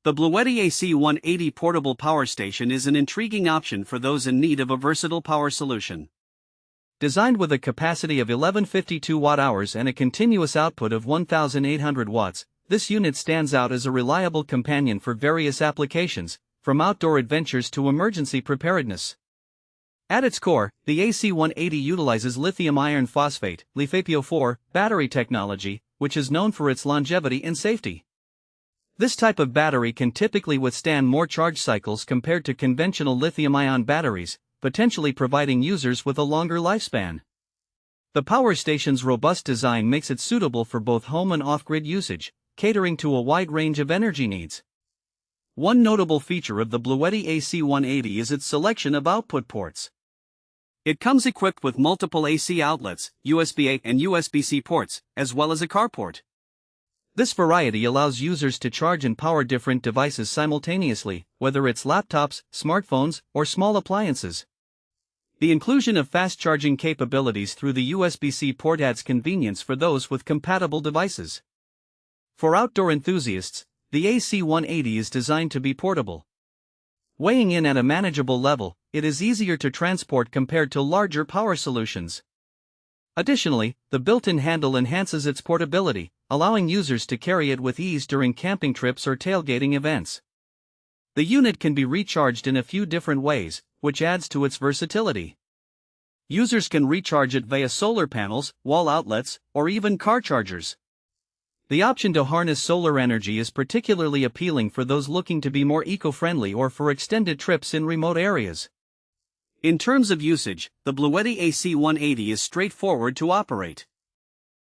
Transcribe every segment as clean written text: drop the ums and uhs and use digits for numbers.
The BLUETTI AC180 portable power station is an intriguing option for those in need of a versatile power solution. Designed with a capacity of 1152 watt-hours and a continuous output of 1800 watts, this unit stands out as a reliable companion for various applications, from outdoor adventures to emergency preparedness. At its core, the AC180 utilizes lithium-ion phosphate LiFePO4 battery technology, which is known for its longevity and safety. This type of battery can typically withstand more charge cycles compared to conventional lithium-ion batteries, potentially providing users with a longer lifespan. The power station's robust design makes it suitable for both home and off-grid usage, catering to a wide range of energy needs. One notable feature of the BLUETTI AC180 is its selection of output ports. It comes equipped with multiple AC outlets, USB-A and USB-C ports, as well as a carport. This variety allows users to charge and power different devices simultaneously, whether it's laptops, smartphones, or small appliances. The inclusion of fast charging capabilities through the USB-C port adds convenience for those with compatible devices. For outdoor enthusiasts, the AC180 is designed to be portable. Weighing in at a manageable level, it is easier to transport compared to larger power solutions. Additionally, the built-in handle enhances its portability, allowing users to carry it with ease during camping trips or tailgating events. The unit can be recharged in a few different ways, which adds to its versatility. Users can recharge it via solar panels, wall outlets, or even car chargers. The option to harness solar energy is particularly appealing for those looking to be more eco-friendly or for extended trips in remote areas. In terms of usage, the BLUETTI AC180 is straightforward to operate.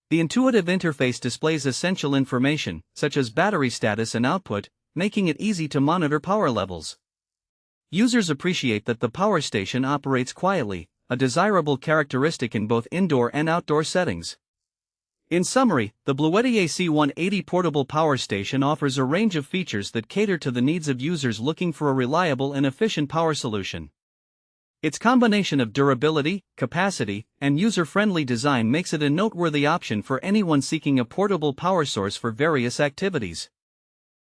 The intuitive interface displays essential information, such as battery status and output, making it easy to monitor power levels. Users appreciate that the power station operates quietly, a desirable characteristic in both indoor and outdoor settings. In summary, the BLUETTI AC180 portable power station offers a range of features that cater to the needs of users looking for a reliable and efficient power solution. Its combination of durability, capacity, and user-friendly design makes it a noteworthy option for anyone seeking a portable power source for various activities.